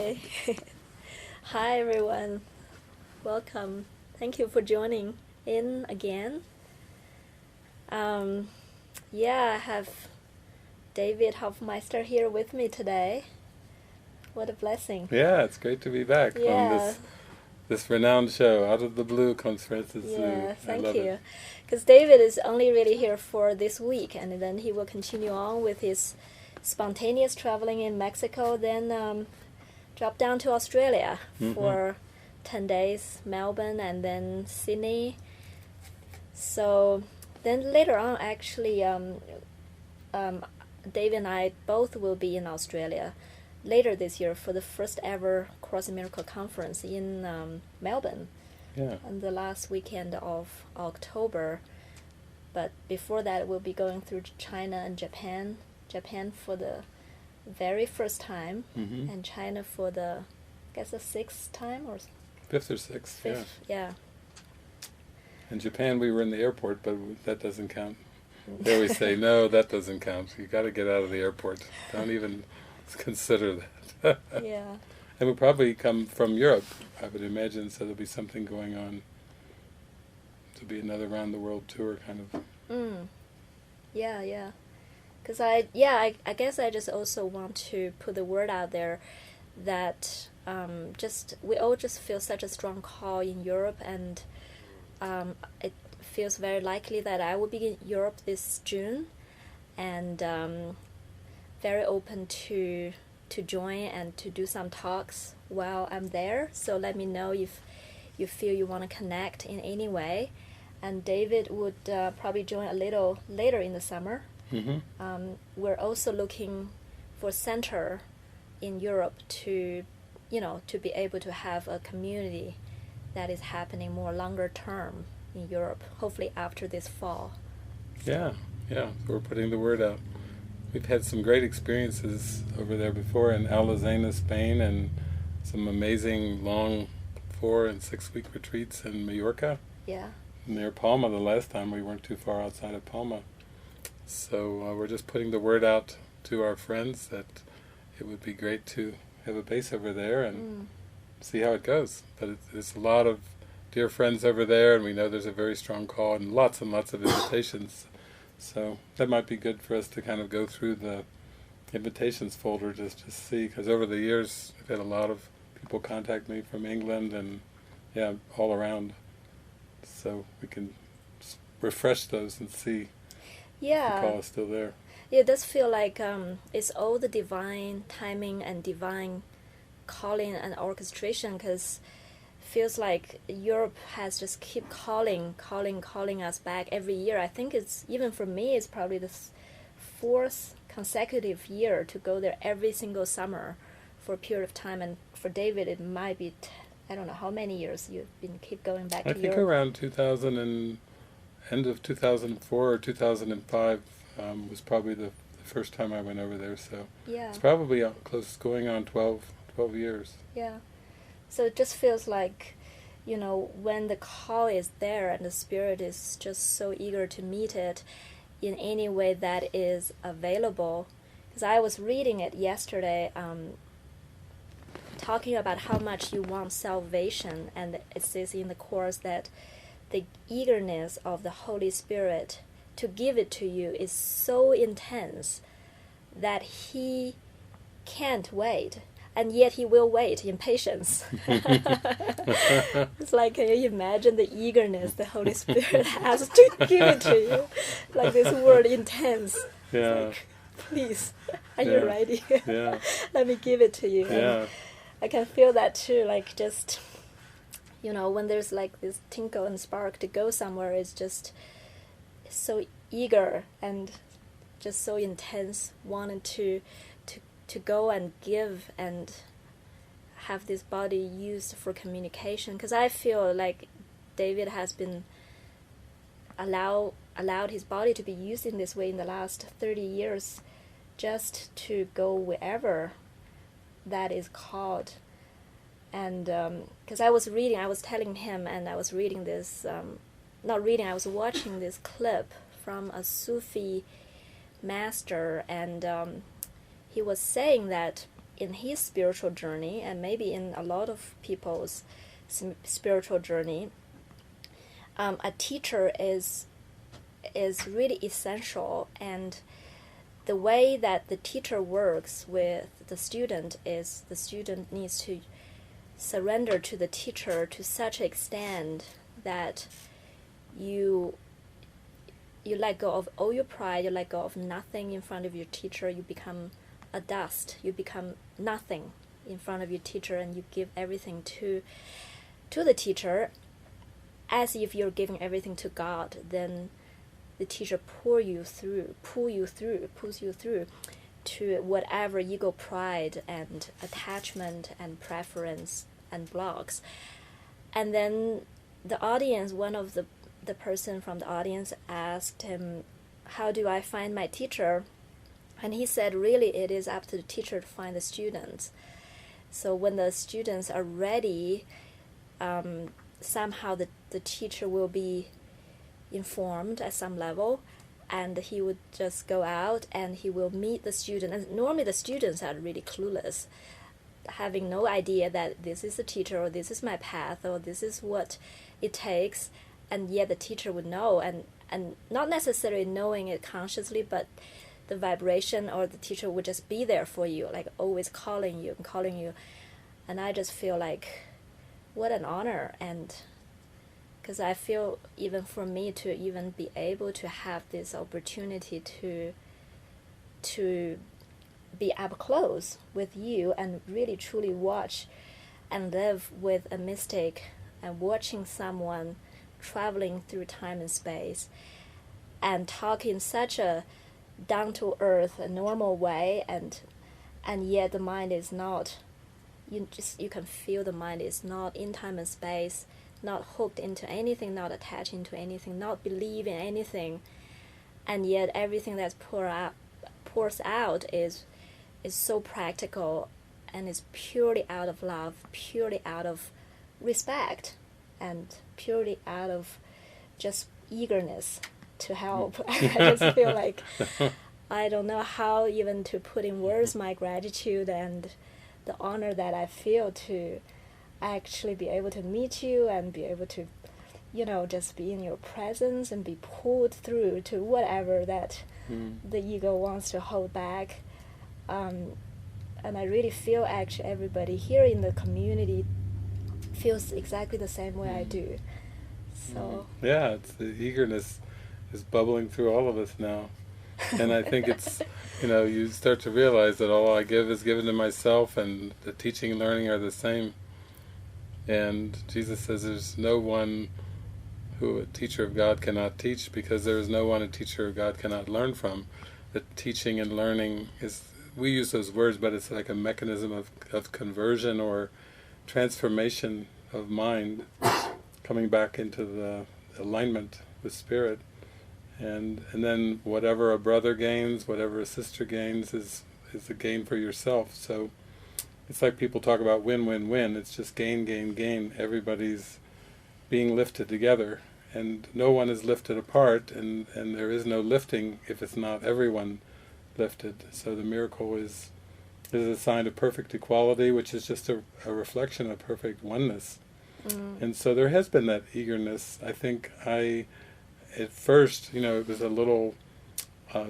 Hi. Hi, everyone. Welcome. Thank you for joining in again. Um, I have David Hofmeister here with me today. What a blessing. Yeah, it's great to be back on this renowned show. Out of the Blue comes Francis Zhu. I Thank love you. it. Because David is only really here for this week, and then he will continue on with his spontaneous traveling in Mexico, then drop down to Australia for 10 days, Melbourne, and then Sydney. So then later on, actually, Dave and I both will be in Australia later this year for the first ever Cross Miracle Conference in Melbourne on the last weekend of October. But before that, we'll be going through China and Japan. Japan for the very first time, and China for the, I guess, the sixth time or fifth or sixth. Fifth, yeah. In Japan, we were in the airport, but that doesn't count. They always say, no, that doesn't count. You got to get out of the airport. Don't even consider that. Yeah. And we'll probably come from Europe, I would imagine, so there'll be something going on. To be another round the world tour kind of. Yeah. Because I guess I just also want to put the word out there that we all just feel such a strong call in Europe, and it feels very likely that I will be in Europe this June, and very open to join and to do some talks while I'm there. So let me know if you feel you want to connect in any way. And David would probably join a little later in the summer. We're also looking for center in Europe to be able to have a community that is happening more longer term in Europe, hopefully after this fall. Yeah, so we're putting the word out. We've had some great experiences over there before in Alazena, Spain, and some amazing long 4 and 6 week retreats in Mallorca. Yeah. Near Palma the last time. We weren't too far outside of Palma. So we're just putting the word out to our friends that it would be great to have a base over there and see how it goes. But there's a lot of dear friends over there, and we know there's a very strong call and lots of invitations. So that might be good for us to kind of go through the invitations folder just to see, because over the years I've had a lot of people contact me from England and all around. So we can refresh those and see if the call is still there. Yeah, it does feel like it's all the divine timing and divine calling and orchestration, because it feels like Europe has just keep calling us back every year. I think it's, even for me, it's probably the 4th consecutive year to go there every single summer for a period of time. And for David, it might be I don't know how many years you've been keep going back to Europe. I think around 2000 and end of 2004 or 2005 was probably the first time I went over there. So it's probably close, going on 12 years. Yeah. So it just feels like, when the call is there and the Spirit is just so eager to meet it in any way that is available. Because I was reading it yesterday, talking about how much you want salvation, and it says in the Course that the eagerness of the Holy Spirit to give it to you is so intense that He can't wait, and yet He will wait in patience. It's like, can you imagine the eagerness the Holy Spirit has to give it to you? Like this word, intense. Yeah. Like, please, are you ready? Yeah. Let me give it to you. Yeah. And I can feel that too, like just, when there's like this tinkle and spark to go somewhere, it's just so eager and just so intense, wanting to go and give and have this body used for communication. Because I feel like David has been allowed his body to be used in this way in the last 30 years, just to go wherever that is called. And because I was telling him, and I was reading this, I was watching this clip from a Sufi master, and he was saying that in his spiritual journey, and maybe in a lot of people's spiritual journey, a teacher is really essential. And the way that the teacher works with the student is the student needs to surrender to the teacher to such an extent that you let go of all your pride, you let go of nothing in front of your teacher, you become a dust, you become nothing in front of your teacher, and you give everything to the teacher as if you're giving everything to God. Then the teacher pulls you through to whatever ego, pride, and attachment and preference and blocks. And then the audience, one of the person from the audience asked him, how do I find my teacher? And he said, really, it is up to the teacher to find the students. So when the students are ready, somehow the teacher will be informed at some level, and he would just go out and he will meet the student. And normally the students are really clueless, having no idea that this is the teacher, or this is my path, or this is what it takes. And yet the teacher would know, and not necessarily knowing it consciously, but the vibration, or the teacher would just be there for you, like always calling you. And I just feel like, what an honor. And because I feel, even for me to even be able to have this opportunity to be up close with you and really truly watch and live with a mystic, and watching someone traveling through time and space and talk in such a down-to-earth, a normal way, and yet the mind is not, you can feel the mind is not in time and space, not hooked into anything, not attached into anything, not believe in anything, and yet everything that's pours out is so practical, and is purely out of love, purely out of respect, and purely out of just eagerness to help. I just feel like I don't know how even to put in words my gratitude and the honor that I feel to actually be able to meet you and be able to, just be in your presence and be pulled through to whatever that the ego wants to hold back. And I really feel actually everybody here in the community feels exactly the same way I do. So yeah, it's the eagerness is bubbling through all of us now. And I think it's, you start to realize that all I give is given to myself, and the teaching and learning are the same. And Jesus says there's no one who a teacher of God cannot teach, because there is no one a teacher of God cannot learn from. The teaching and learning is, we use those words, but it's like a mechanism of conversion or transformation of mind, coming back into the alignment with spirit. And then whatever a brother gains, whatever a sister gains, is a gain for yourself. So it's like people talk about win-win-win. It's just gain, gain, gain. Everybody's being lifted together, and no one is lifted apart, and there is no lifting if it's not everyone lifted. So the miracle is a sign of perfect equality, which is just a reflection of perfect oneness. And so there has been that eagerness. I think at first, it was a little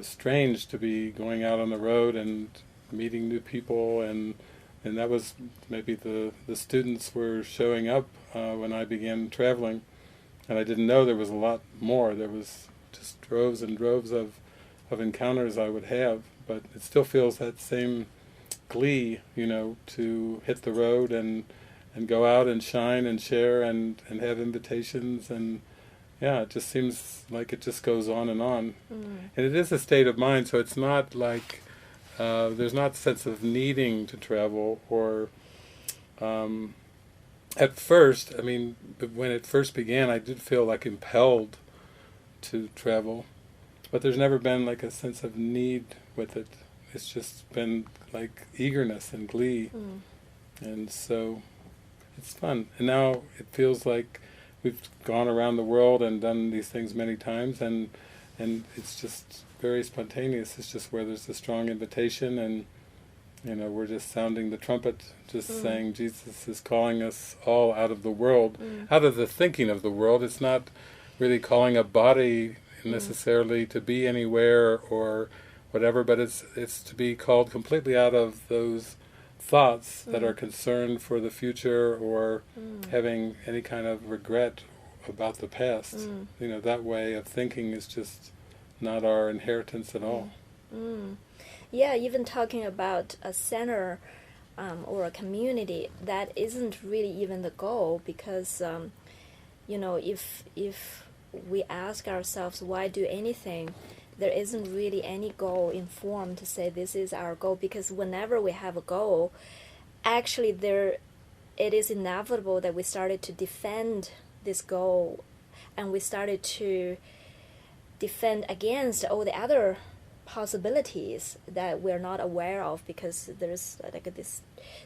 strange to be going out on the road and meeting new people, and that was maybe the students were showing up when I began traveling, and I didn't know there was a lot more. There was just droves and droves of encounters I would have, but it still feels that same glee, to hit the road and go out and shine and share and have invitations, and yeah, it just seems like it just goes on. And it is a state of mind, so it's not like there's not a sense of needing to travel, or at first, when it first began, I did feel like impelled to travel, but there's never been like a sense of need with it. It's just been like eagerness and glee, and so it's fun. And now it feels like we've gone around the world and done these things many times, and it's just very spontaneous. It's just where there's a strong invitation, and We're just sounding the trumpet, just saying Jesus is calling us all out of the world, out of the thinking of the world. It's not really calling a body necessarily to be anywhere or whatever, but it's to be called completely out of those thoughts that are concerned for the future or having any kind of regret about the past. That way of thinking is just not our inheritance at all. Yeah, even talking about a center or a community, that isn't really even the goal, because if we ask ourselves why do anything, there isn't really any goal in form to say this is our goal, because whenever we have a goal, actually it is inevitable that we started to defend this goal, and we started to defend against all the other possibilities that we're not aware of, because there's like this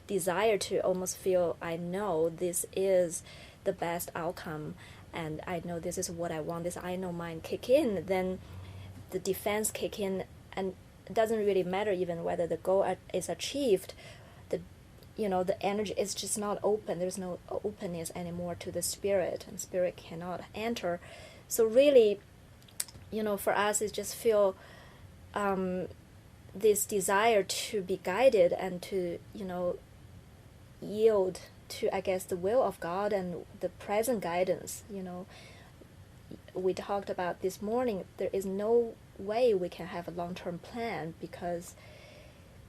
desire to almost feel, I know this is the best outcome, and I know this is what I want, this I know mind kick in, then the defense kick in, and it doesn't really matter even whether the goal is achieved. The energy is just not open. There's no openness anymore to the spirit, and spirit cannot enter. So really, for us, it just feel this desire to be guided and to, yield to, I guess, the will of God and the present guidance. We talked about this morning, there is no way we can have a long-term plan because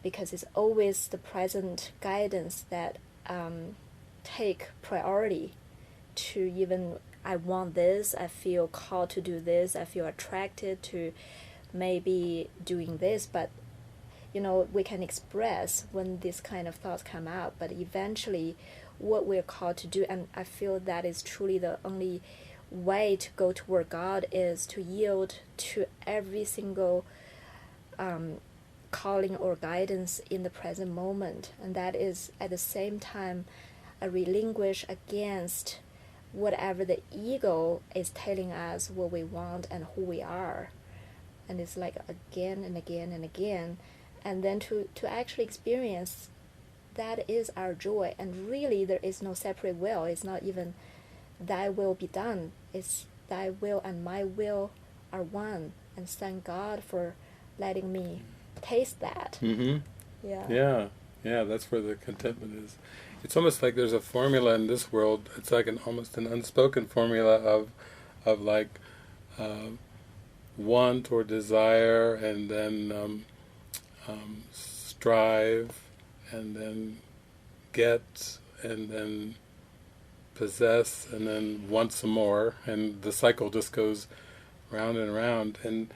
it's always the present guidance that take priority to even, I want this, I feel called to do this, I feel attracted to maybe doing this, but we can express when this kind of thoughts come out, but eventually what we're called to do, and I feel that is truly the only way to go toward God, is to yield to every single calling or guidance in the present moment, and that is at the same time a relinquish against whatever the ego is telling us what we want and who we are. And it's like again and again and again, and then to actually experience that is our joy. And really there is no separate will. It's not even thy will be done, it's thy will and my will are one. And thank God for letting me taste that. Yeah, that's where the contentment is. It's almost like there's a formula in this world. It's like almost an unspoken formula of like want or desire, and then strive, and then get, and then possess, and then want some more, and the cycle just goes round and round. And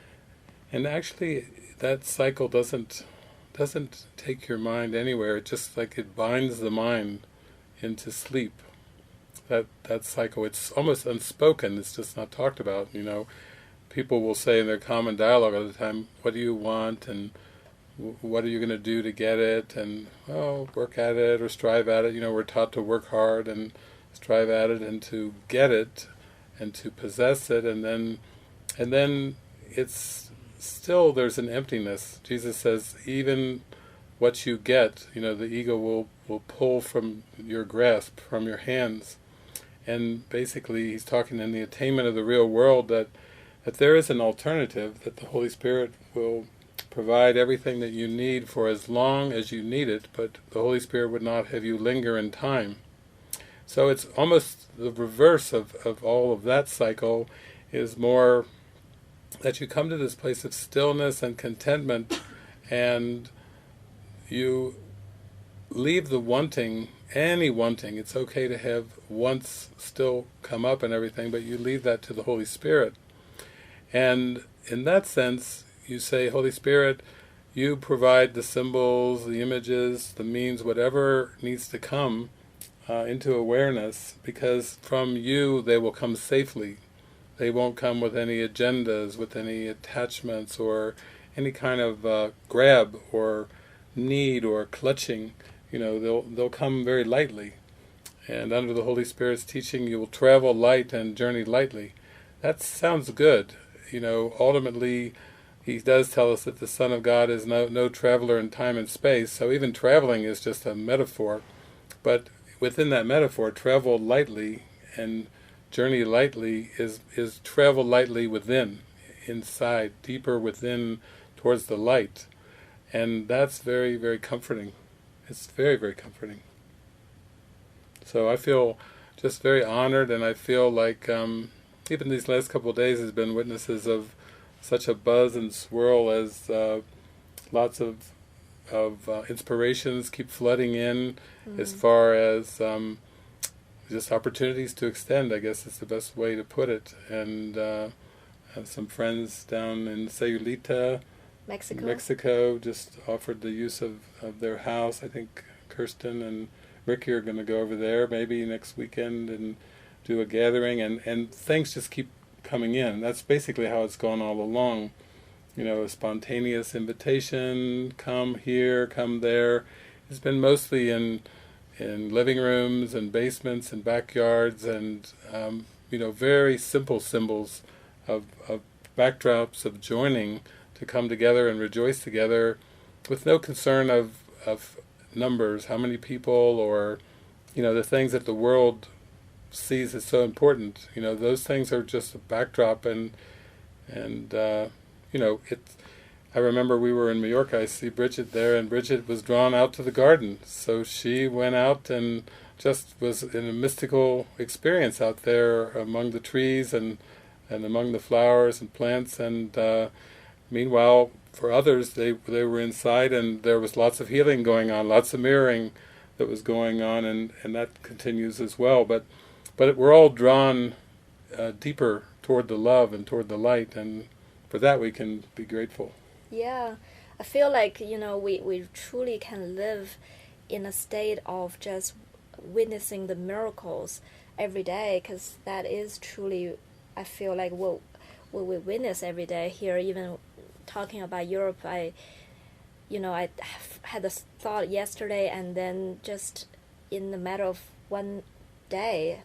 actually that cycle doesn't take your mind anywhere. It just like it binds the mind into sleep. That cycle, it's almost unspoken. It's just not talked about. People will say in their common dialogue all the time, "What do you want?" and "What are you going to do to get it?" and work at it or strive at it. We're taught to work hard and strive at it and to get it and to possess it, and then it's still, there's an emptiness. Jesus says even what you get, the ego will pull from your grasp, from your hands. And basically he's talking in the attainment of the real world that there is an alternative, that the Holy Spirit will provide everything that you need for as long as you need it, but the Holy Spirit would not have you linger in time. So it's almost the reverse of all of that cycle, is more that you come to this place of stillness and contentment, and you leave the wanting, any wanting. It's okay to have wants still come up and everything, but you leave that to the Holy Spirit. And in that sense, you say, Holy Spirit, you provide the symbols, the images, the means, whatever needs to come into awareness, because from you they will come safely. They won't come with any agendas, with any attachments, or any kind of grab or need or clutching. They'll come very lightly. And under the Holy Spirit's teaching, you will travel light and journey lightly. That sounds good. Ultimately, he does tell us that the Son of God is no traveler in time and space, so even traveling is just a metaphor. But within that metaphor, travel lightly and journey lightly is travel lightly within, inside, deeper within, towards the light. And that's very, very comforting. It's very, very comforting. So I feel just very honored, and I feel like even these last couple of days has been witnesses of such a buzz and swirl as lots of inspirations keep flooding in, as far as just opportunities to extend, I guess is the best way to put it. And I have some friends down in Sayulita, Mexico, just offered the use of their house. I think Kirsten and Ricky are going to go over there maybe next weekend and do a gathering, and things just keep coming in. That's basically how it's gone all along. A spontaneous invitation, come here, come there. It's been mostly in living rooms and basements and backyards, and very simple symbols of backdrops of joining to come together and rejoice together, with no concern of numbers, how many people, or the things that the world sees as so important. Those things are just a backdrop, and I remember we were in Mallorca. I see Bridget there, and Bridget was drawn out to the garden, so she went out and just was in a mystical experience out there among the trees and among the flowers and plants. And meanwhile, for others, they were inside, and there was lots of healing going on, lots of mirroring that was going on, and that continues as well. But we're all drawn deeper toward the love and toward the light, and for that we can be grateful. Yeah, I feel like, we truly can live in a state of just witnessing the miracles every day, because that is truly, I feel like, what we witness every day here. Even talking about Europe, I had this thought yesterday, and then just in the matter of one day,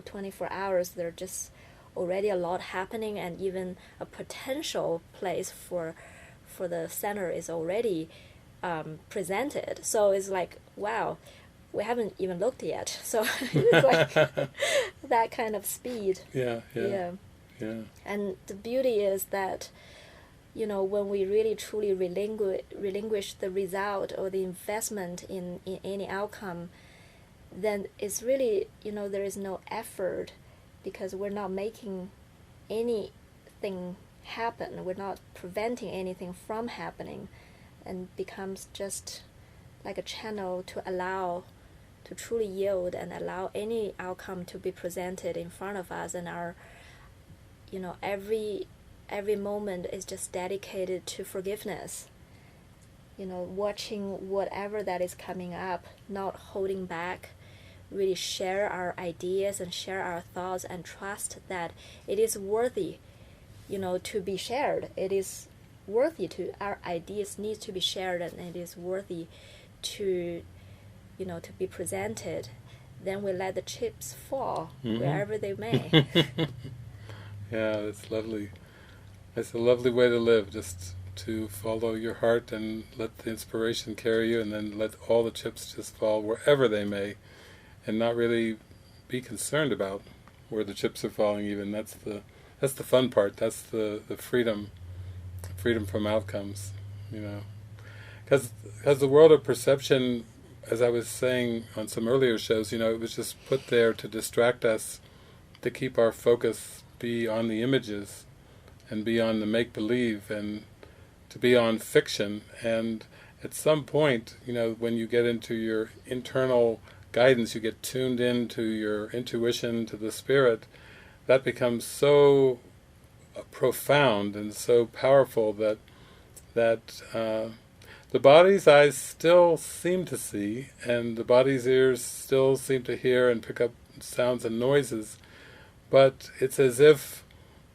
24 hours, there just already a lot happening, and even a potential place for the center is already presented. So it's like, wow, we haven't even looked yet. So it's like that kind of speed. Yeah. And the beauty is that, when we really truly relinquish the result or the investment in any outcome, then it's really, there is no effort, because we're not making anything happen. We're not preventing anything from happening, and becomes just like a channel to truly yield and allow any outcome to be presented in front of us. And our, every moment is just dedicated to forgiveness. Watching whatever that is coming up, not holding back, really share our ideas and share our thoughts, and trust that it is worthy, to be shared. It is worthy our ideas need to be shared, and it is worthy to be presented. Then we let the chips fall wherever they may. Yeah, that's lovely. It's a lovely way to live, just to follow your heart and let the inspiration carry you, and then let all the chips just fall wherever they may, and not really be concerned about where the chips are falling even. That's the fun part. That's the freedom from outcomes, Because the world of perception, as I was saying on some earlier shows, it was just put there to distract us, to keep our focus be on the images and be on the make-believe and to be on fiction. And at some point, when you get into your internal guidance, you get tuned into your intuition, to the spirit, that becomes so profound and so powerful that the body's eyes still seem to see, and the body's ears still seem to hear and pick up sounds and noises, but it's as if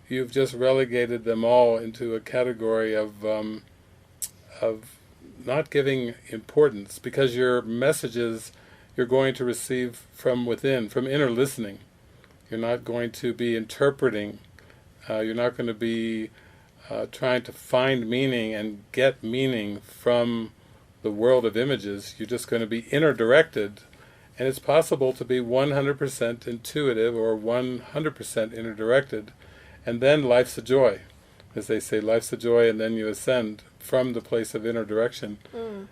you've just relegated them all into a category of not giving importance, because your messages you're going to receive from within, from inner listening. You're not going to be interpreting. You're not going to be trying to find meaning and get meaning from the world of images. You're just going to be inner-directed, and it's possible to be 100% intuitive or 100% inner-directed, and then life's a joy. As they say, life's a joy, and then you ascend from the place of inner direction.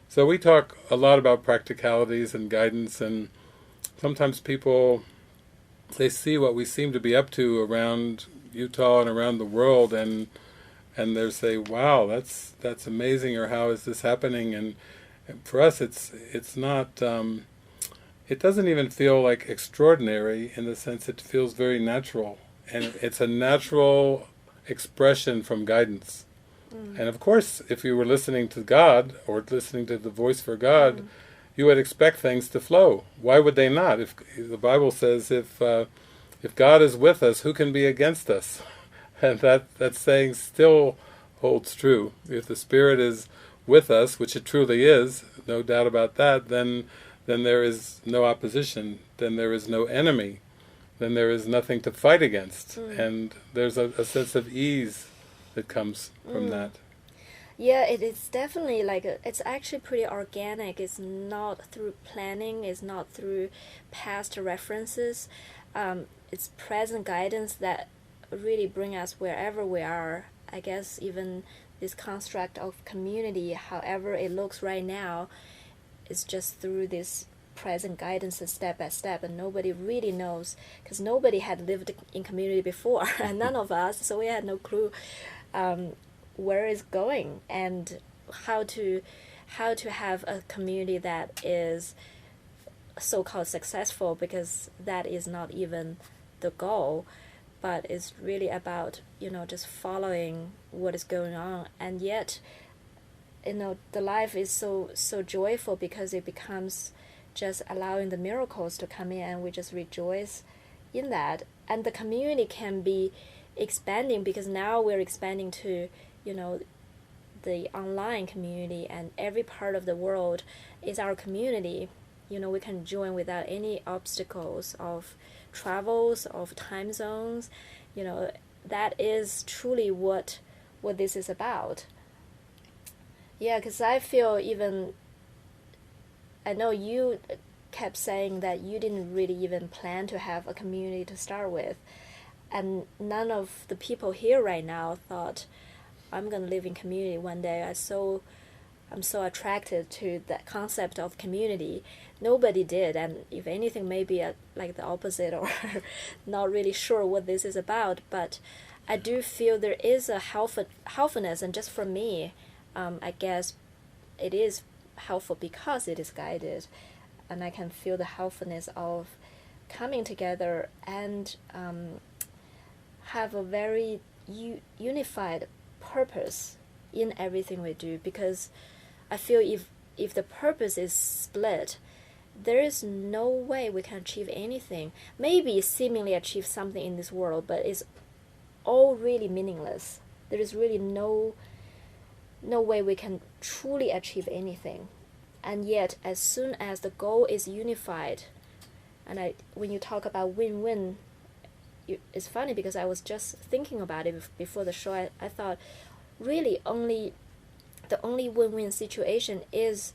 So we talk a lot about practicalities and guidance, and sometimes people, they see what we seem to be up to around Utah and around the world, and they say, wow, that's amazing, or how is this happening? And for us, it's not, it doesn't even feel like extraordinary, in the sense it feels very natural, and it's a natural expression from guidance. And of course, if you were listening to God, or listening to the voice for God, you would expect things to flow. Why would they not? If the Bible says, if God is with us, who can be against us? And that saying still holds true. If the Spirit is with us, which it truly is, no doubt about that, then there is no opposition, then there is no enemy, then there is nothing to fight against, and there's a sense of ease that comes from that. Yeah, it is definitely it's actually pretty organic. It's not through planning, it's not through past references. It's present guidance that really bring us wherever we are. I guess even this construct of community, however it looks right now, is just through this present guidance step by step, and nobody really knows, because nobody had lived in community before, and none of us, so we had no clue where it's going and how to have a community that is so-called successful, because that is not even the goal, but it's really about just following what is going on. And yet the life is so joyful, because it becomes just allowing the miracles to come in, and we just rejoice in that. And the community can be expanding, because now we're expanding to the online community, and every part of the world is our community. We can join without any obstacles of travels, of time zones. That is truly what this is about. Yeah, because I feel I know you kept saying that you didn't really even plan to have a community to start with, and none of the people here right now thought, I'm going to live in community one day. I'm so attracted to that concept of community. Nobody did, and if anything, maybe like the opposite, or not really sure what this is about. But I do feel there is a helpfulness, and just for me, I guess it is helpful because it is guided, and I can feel the helpfulness of coming together and have a very unified purpose in everything we do. Because I feel if the purpose is split, there is no way we can achieve anything. Maybe seemingly achieve something in this world, but it's all really meaningless. There is really no way we can truly achieve anything. And yet, as soon as the goal is unified, and when you talk about win-win, it's funny, because I was just thinking about it before the show. I thought, really, the only win-win situation is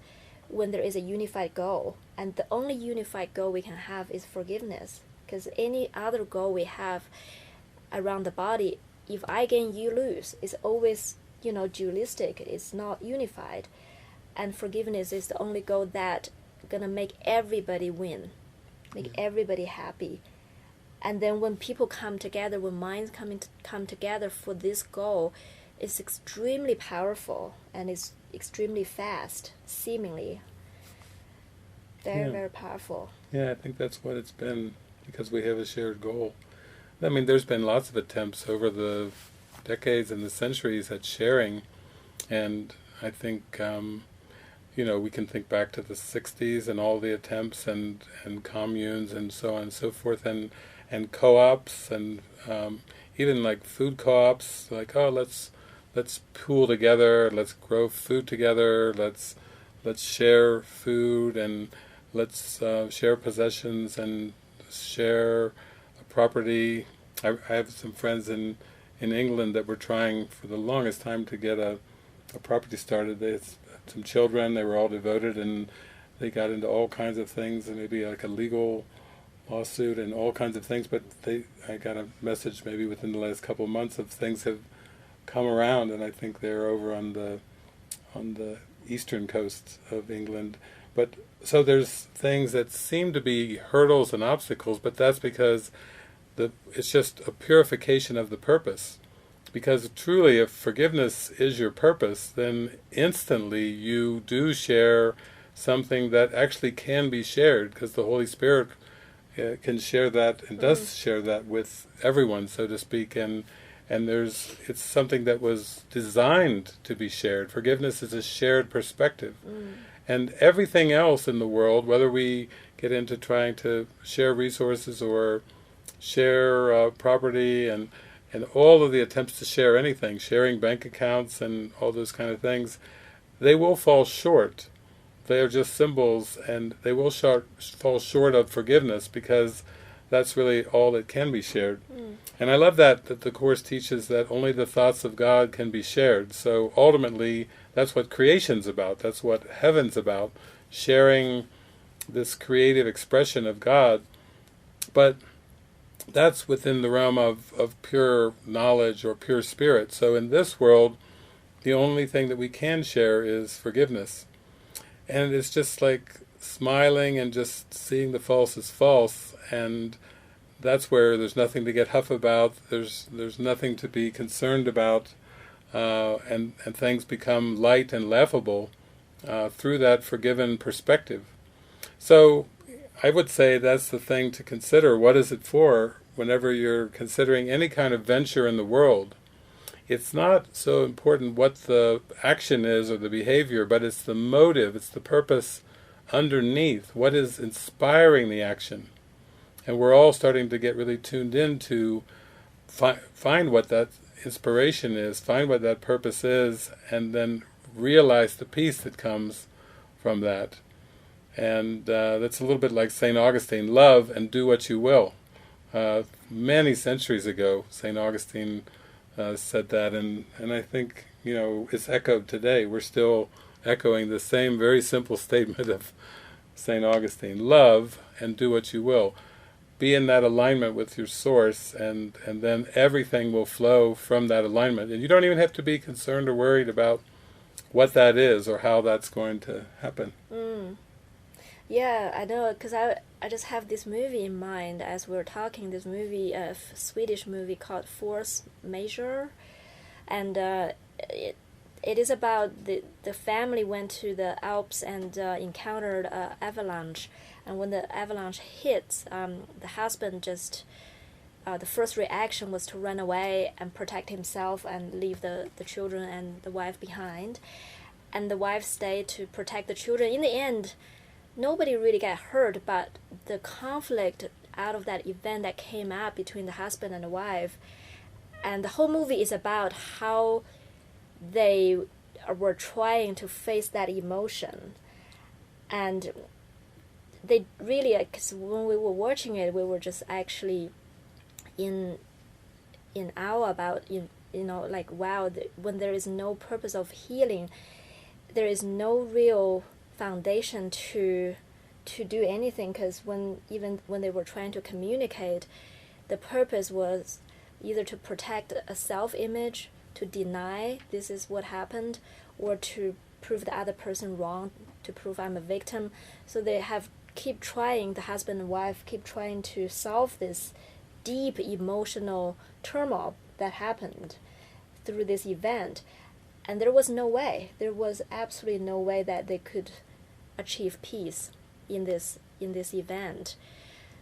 when there is a unified goal, and the only unified goal we can have is forgiveness. Because any other goal we have around the body, if I gain, you lose, it's always dualistic. It's not unified. And forgiveness is the only goal that gonna make everybody win, make everybody happy. And then when people come together, when minds come together for this goal, it's extremely powerful, and it's extremely fast, seemingly. Very powerful. Yeah, I think that's what it's been, because we have a shared goal. I mean, there's been lots of attempts over the decades and the centuries at sharing, and I think we can think back to the 60s and all the attempts, and communes and so on and so forth, and co-ops, and even like food co-ops, like, oh, let's pool together, let's grow food together, let's share food, and let's share possessions and share property. I have some friends in in England that were trying for the longest time to get a property started. They had some children, they were all devoted, and they got into all kinds of things, and maybe like a legal lawsuit and all kinds of things, but I got a message maybe within the last couple of months of things have come around, and I think they're over on the eastern coast of England. But so there's things that seem to be hurdles and obstacles, but that's because it's just a purification of the purpose. Because truly, if forgiveness is your purpose, then instantly you do share something that actually can be shared, because the Holy Spirit can share that and does share that with everyone, so to speak, and it's something that was designed to be shared. Forgiveness is a shared perspective. And everything else in the world, whether we get into trying to share resources or share property and all of the attempts to share anything, sharing bank accounts and all those kind of things, they will fall short. They are just symbols, and they will fall short of forgiveness, because that's really all that can be shared. And I love that the Course teaches that only the thoughts of God can be shared. So ultimately, that's what creation's about. That's what heaven's about, sharing this creative expression of God. But that's within the realm of pure knowledge or pure spirit. So in this world, the only thing that we can share is forgiveness. And it's just like smiling and just seeing the false as false, and that's where there's nothing to get huff about, there's nothing to be concerned about, and things become light and laughable through that forgiven perspective. So I would say that's the thing to consider. What is it for whenever you're considering any kind of venture in the world? It's not so important what the action is or the behavior, but it's the motive, it's the purpose underneath, what is inspiring the action. And we're all starting to get really tuned in to find what that inspiration is, find what that purpose is, and then realize the peace that comes from that. And that's a little bit like St. Augustine, love and do what you will. Many centuries ago, St. Augustine said that, and I think, it's echoed today. We're still echoing the same very simple statement of St. Augustine. Love and do what you will. Be in that alignment with your source, and then everything will flow from that alignment. And you don't even have to be concerned or worried about what that is or how that's going to happen. Yeah, I know, because I just have this movie in mind as we were talking, this movie, a Swedish movie called Force Majeure, and it is about the family went to the Alps and encountered an avalanche, and when the avalanche hits, the husband just, the first reaction was to run away and protect himself and leave the children and the wife behind, and the wife stayed to protect the children. In the end, nobody really got hurt, but the conflict out of that event that came up between the husband and the wife, and the whole movie is about how they were trying to face that emotion. And they really, because when we were watching it, we were just actually in awe about, like, wow, when there is no purpose of healing, there is no real foundation to do anything, because when they were trying to communicate, the purpose was either to protect a self-image, to deny this is what happened, or to prove the other person wrong, to prove I'm a victim. So they keep trying, the husband and wife keep trying to solve this deep emotional turmoil that happened through this event. And there was absolutely no way that they could achieve peace in this event.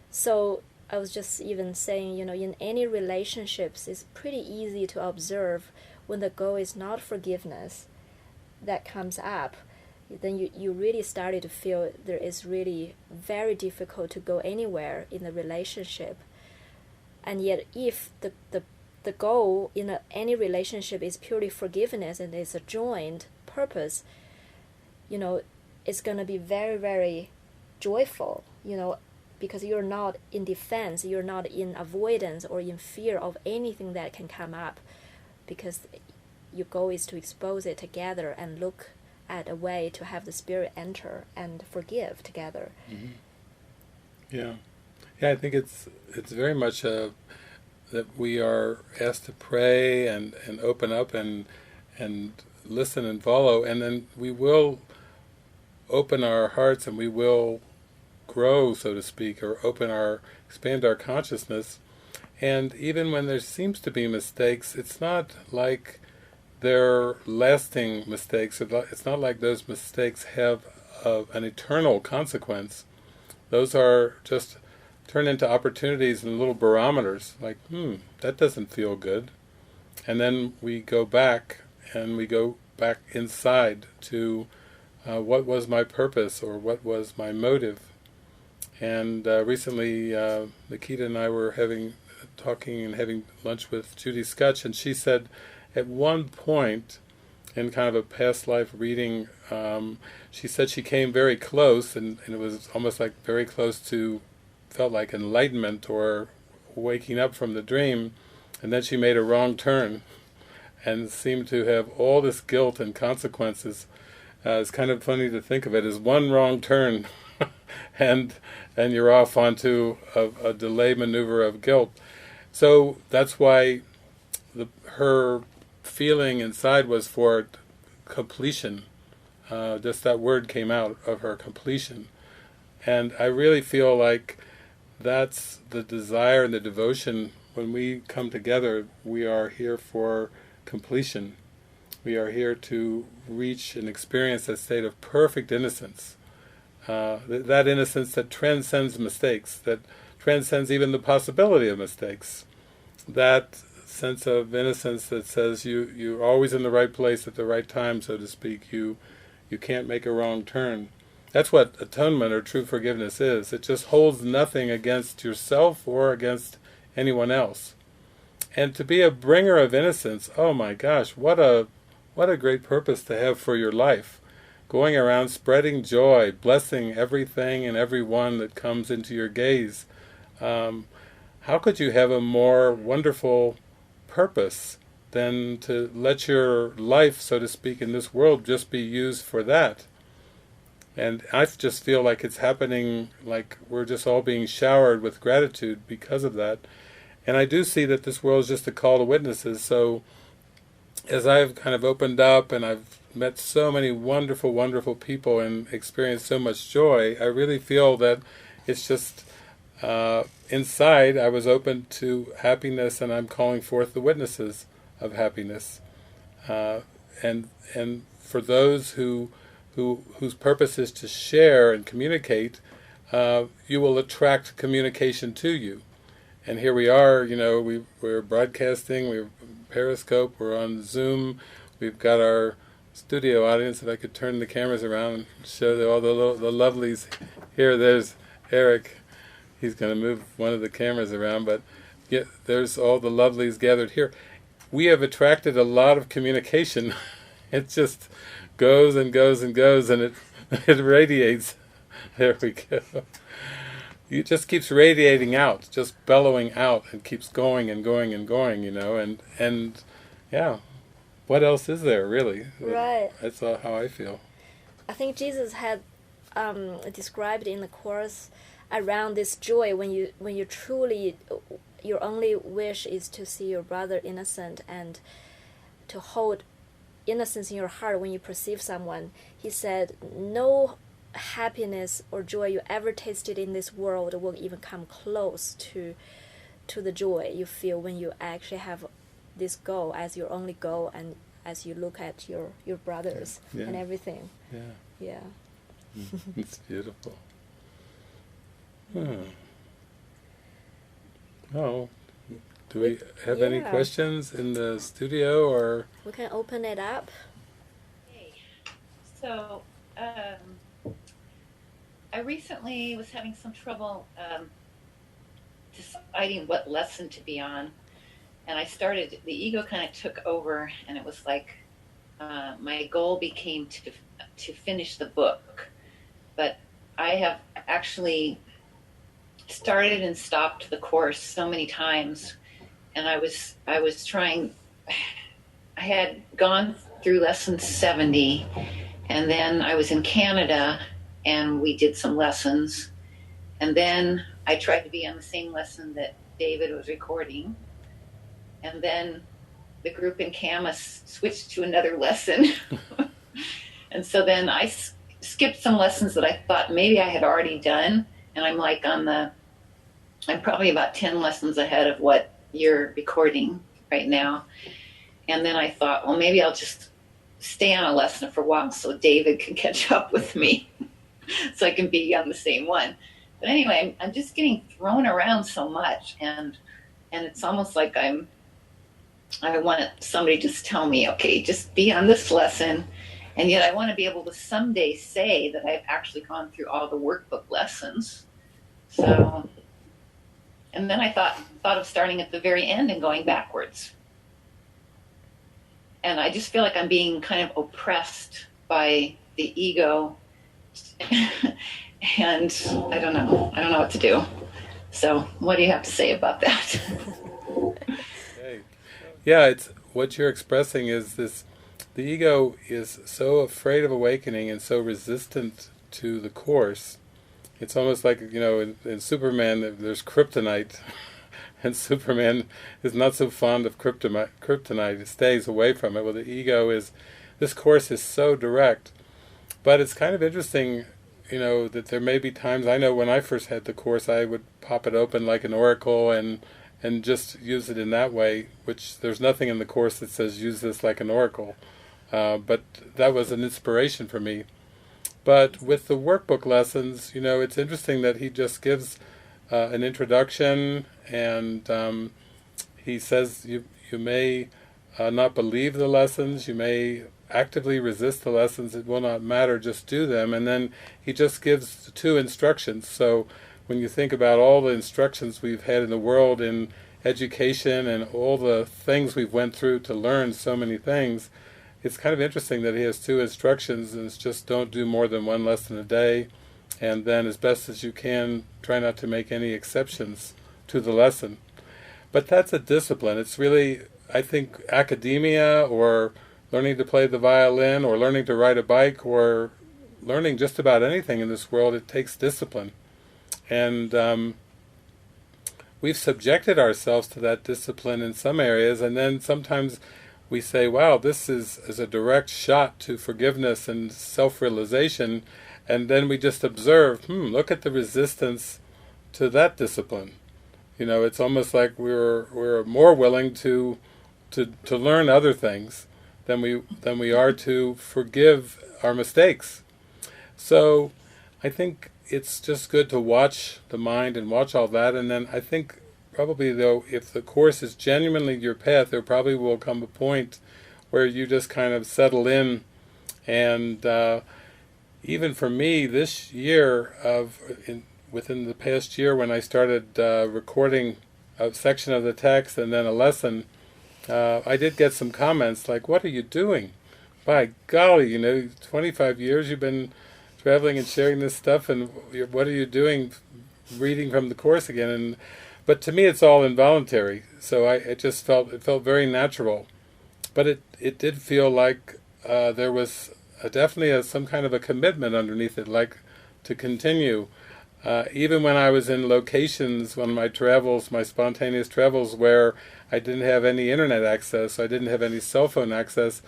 So I was just even saying, in any relationships, it's pretty easy to observe when the goal is not forgiveness that comes up. Then you really started to feel there is really very difficult to go anywhere in the relationship. And yet, if the goal in any relationship is purely forgiveness and it's a joined purpose, it's going to be very, very joyful. because you're not in defense, you're not in avoidance or in fear of anything that can come up, because your goal is to expose it together and look at a way to have the Spirit enter and forgive together. Mm-hmm. Yeah. Yeah, I think it's very much that we are asked to pray and open up and listen and follow, and then we will open our hearts and we will grow, so to speak, or expand our consciousness. And even when there seems to be mistakes, it's not like they're lasting mistakes. It's not like those mistakes have an eternal consequence. Those are just turned into opportunities and little barometers, like, that doesn't feel good. And then we go back inside to what was my purpose, or what was my motive. And recently Nikita and I were talking and having lunch with Judy Scutch, and she said at one point in kind of a past life reading, she said she came very close, and it was almost like very close to, felt like enlightenment or waking up from the dream, and then she made a wrong turn and seemed to have all this guilt and consequences. It's kind of funny to think of it as one wrong turn and you're off onto a delay maneuver of guilt. So that's why her feeling inside was for completion. Just that word came out of her, completion. And I really feel like that's the desire and the devotion. When we come together, we are here for completion. We are here to reach and experience that state of perfect innocence. That innocence that transcends mistakes, that transcends even the possibility of mistakes. That sense of innocence that says you're always in the right place at the right time, so to speak. You can't make a wrong turn. That's what atonement or true forgiveness is. It just holds nothing against yourself or against anyone else. And to be a bringer of innocence, oh my gosh, what a great purpose to have for your life. Going around spreading joy, blessing everything and everyone that comes into your gaze. How could you have a more wonderful purpose than to let your life, so to speak, in this world just be used for that? And I just feel like it's happening, like we're just all being showered with gratitude because of that. And I do see that this world is just a call to witnesses. So as I've kind of opened up and I've met so many wonderful, wonderful people and experienced so much joy, I really feel that it's just inside I was open to happiness, and I'm calling forth the witnesses of happiness. And for those whose purpose is to share and communicate, you will attract communication to you. And here we are, we're broadcasting, we're Periscope, we're on Zoom, we've got our studio audience. If I could turn the cameras around and show all the lovelies here. There's Eric. He's going to move one of the cameras around, but yeah, there's all the lovelies gathered here. We have attracted a lot of communication. It just goes and goes and goes, and it radiates. There we go. It just keeps radiating out, just bellowing out, and keeps going and going and going, and yeah, what else is there, really? Right. That's how I feel. I think Jesus had described in the Course around this joy when you truly, your only wish is to see your brother innocent and to hold innocence in your heart when you perceive someone. He said, no happiness or joy you ever tasted in this world will even come close to the joy you feel when you actually have this goal as your only goal, and as you look at your brothers and everything. Yeah. It's beautiful. Oh, do we have any questions in the studio, or we can open it up? Hey, so I recently was having some trouble deciding what lesson to be on, and the ego kind of took over, and it was like my goal became to finish the book. But I have actually started and stopped the course so many times, and I was trying. I had gone through lesson 70, and then I was in Canada, and we did some lessons, and then I tried to be on the same lesson that David was recording, and then the group in Kama switched to another lesson, and so then I skipped some lessons that I thought maybe I had already done, and I'm like I'm probably about 10 lessons ahead of what you're recording right now. And then I thought, well, maybe I'll just stay on a lesson for a while so David can catch up with me so I can be on the same one. But anyway, I'm just getting thrown around so much, and it's almost like I want somebody to just tell me, okay, just be on this lesson. And yet I want to be able to someday say that I've actually gone through all the workbook lessons. So, and then I thought of starting at the very end and going backwards. And I just feel like I'm being kind of oppressed by the ego. And I don't know what to do. So what do you have to say about that? Okay. Yeah, it's what you're expressing is this. The ego is so afraid of awakening and so resistant to the Course. It's almost like, in Superman, there's kryptonite, and Superman is not so fond of kryptonite. It stays away from it. Well, the ego is, this Course is so direct. But it's kind of interesting, that there may be times, I know when I first had the Course, I would pop it open like an oracle and just use it in that way, which there's nothing in the Course that says use this like an oracle. But that was an inspiration for me. But with the workbook lessons, it's interesting that he just gives an introduction, and he says you may not believe the lessons, you may actively resist the lessons, it will not matter, just do them. And then he just gives 2 instructions. So when you think about all the instructions we've had in the world in education and all the things we've went through to learn so many things, it's kind of interesting that he has 2 instructions, and it's just don't do more than 1 lesson a day, and then as best as you can, try not to make any exceptions to the lesson. But that's a discipline. It's really, I think, academia, or learning to play the violin, or learning to ride a bike, or learning just about anything in this world, it takes discipline. And we've subjected ourselves to that discipline in some areas, and then sometimes we say, wow, this is a direct shot to forgiveness and self-realization, and then we just observe, look at the resistance to that discipline. It's almost like we're more willing to learn other things than we are to forgive our mistakes. So I think it's just good to watch the mind and watch all that, and then I think probably, though, if the Course is genuinely your path, there probably will come a point where you just kind of settle in. And even for me, this year, within the past year, when I started recording a section of the text and then a lesson, I did get some comments like, what are you doing? By golly, 25 years you've been traveling and sharing this stuff, and what are you doing reading from the Course again? But to me, it's all involuntary. So it felt very natural. But it did feel like there was definitely some kind of a commitment underneath it, like to continue. Even when I was in locations, on my travels, my spontaneous travels, where I didn't have any internet access, I didn't have any cell phone access,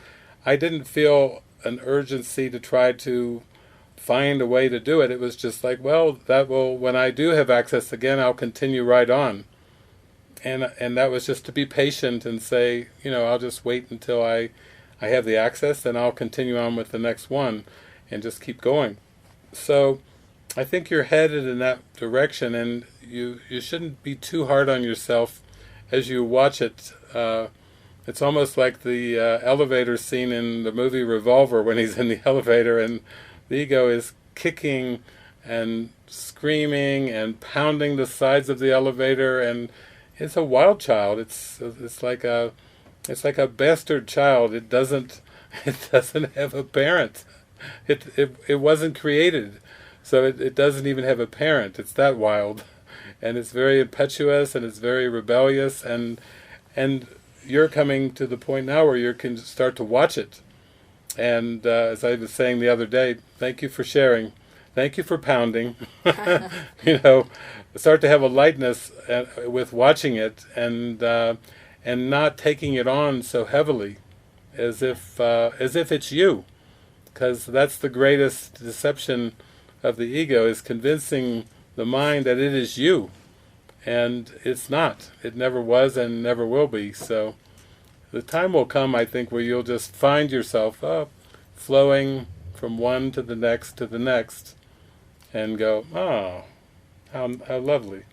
I didn't feel an urgency to try to find a way to do it. It was just like, well, when I do have access again, I'll continue right on. And that was just to be patient and say, I'll just wait until I have the access, and I'll continue on with the next one and just keep going. So I think you're headed in that direction, and you shouldn't be too hard on yourself as you watch it. It's almost like the elevator scene in the movie Revolver, when he's in the elevator and the ego is kicking and screaming and pounding the sides of the elevator, and it's a wild child. It's like a bastard child. It doesn't have a parent. It wasn't created, so it doesn't even have a parent. It's that wild. and it's very impetuous and it's very rebellious, and you're coming to the point now where you can start to watch it. And as I was saying the other day, thank you for sharing. Thank you for pounding. You know, start to have a lightness with watching it, and not taking it on so heavily, as if it's you, because that's the greatest deception of the ego, is convincing the mind that it is you, and it's not. It never was and never will be. So the time will come, I think, where you'll just find yourself flowing from one to the next and go, oh, how lovely.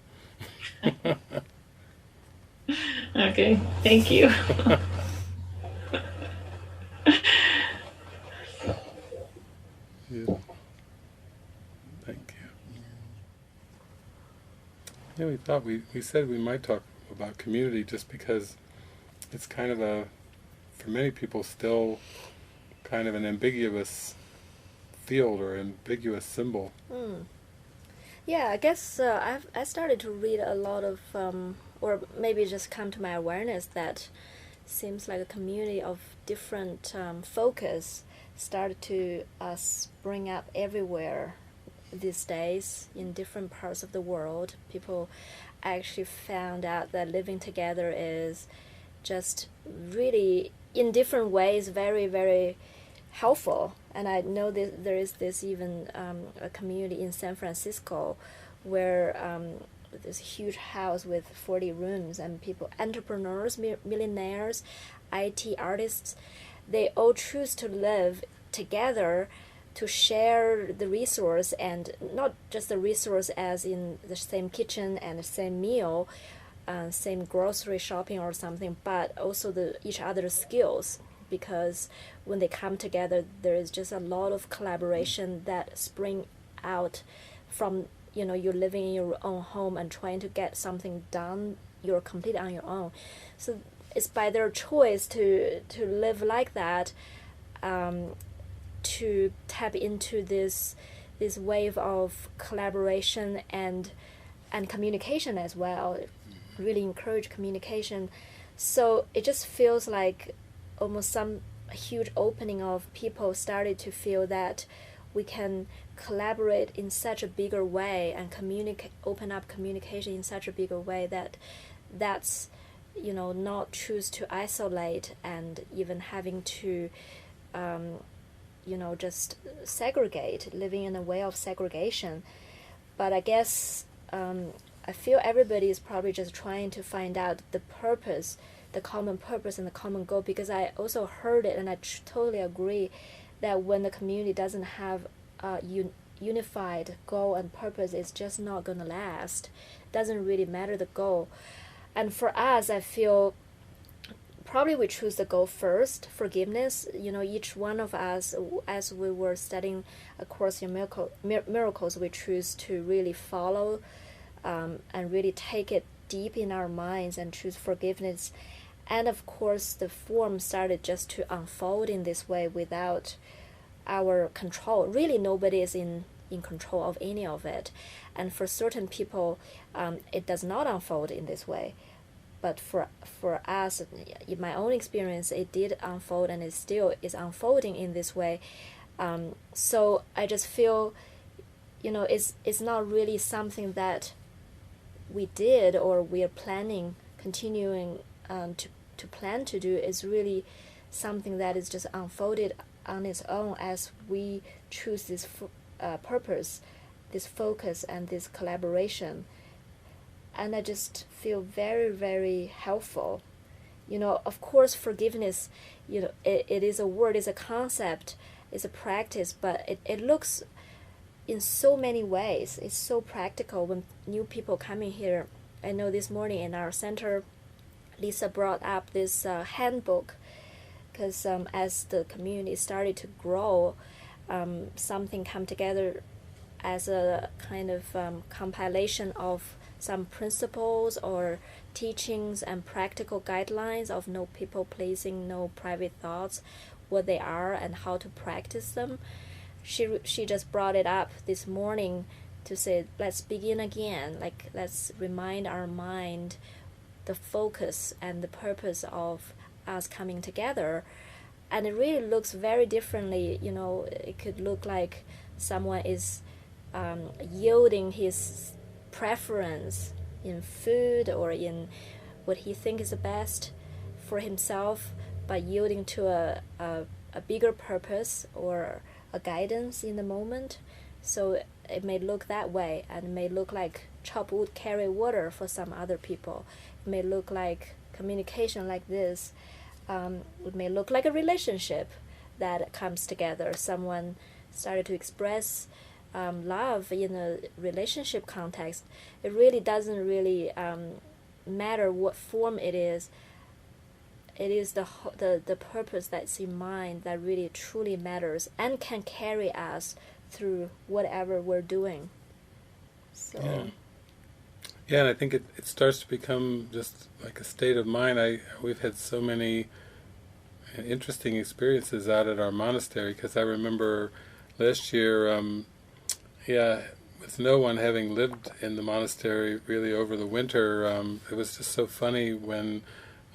Okay, thank you. Yeah. Thank you. Yeah, we thought we said we might talk about community, just because it's kind of for many people, still kind of an ambiguous field or ambiguous symbol. Yeah, I guess I started to read a lot of, or maybe just come to my awareness that seems like a community of different focus started to spring up everywhere these days in different parts of the world. People actually found out that living together is just really, in different ways, very, very helpful. And I know that there is this even a community in San Francisco where there's a huge house with 40 rooms, and people, entrepreneurs, millionaires, IT artists, they all choose to live together to share the resource, and not just the resource as in the same kitchen and the same meal, same grocery shopping or something, but also each other's skills. Because when they come together, there is just a lot of collaboration that spring out from, you're living in your own home and trying to get something done. You're completely on your own. So it's by their choice to live like that, to tap into this wave of collaboration and communication as well. Really encourage communication. So it just feels like almost some huge opening of people started to feel that we can collaborate in such a bigger way and open up communication in such a bigger way that's not choose to isolate and even having to just segregate, living in a way of segregation. But I guess I feel everybody is probably just trying to find out the purpose, the common purpose and the common goal, because I also heard it and I totally agree that when the community doesn't have a unified goal and purpose, it's just not going to last. It doesn't really matter the goal. And for us, I feel probably we choose the goal first, forgiveness. Each one of us, as we were studying A Course in Miracles, we choose to really follow and really take it deep in our minds and choose forgiveness. And of course, the form started just to unfold in this way without our control. Really, nobody is in control of any of it. And for certain people, it does not unfold in this way. But for us, in my own experience, it did unfold, and it still is unfolding in this way. So I just feel, it's not really something that we did or we are planning, continuing to plan to do. Is really something that is just unfolded on its own as we choose this purpose, this focus, and this collaboration. And I just feel very, very helpful. Of course, forgiveness, it is a word, it's a concept, it's a practice, but it looks in so many ways. It's so practical when new people coming here. I know this morning in our center, Lisa brought up this handbook, because as the community started to grow, something come together as a kind of compilation of some principles or teachings and practical guidelines of no people pleasing, no private thoughts, what they are and how to practice them. She just brought it up this morning to say, let's begin again. Like, let's remind our mind the focus and the purpose of us coming together. And it really looks very differently. You know, it could look like someone is yielding his preference in food or in what he thinks is the best for himself, by yielding to a bigger purpose or a guidance in the moment. So it may look that way, and it may look like chop wood, carry water for some other people. It may look like communication like this. It may look like a relationship that comes together. Someone started to express love in a relationship context. It really doesn't really matter what form it is. It is the purpose that's in mind that really truly matters and can carry us through whatever we're doing. So. Yeah, and I think it starts to become just like a state of mind. We've had so many interesting experiences out at our monastery, because I remember last year, with no one having lived in the monastery really over the winter, it was just so funny when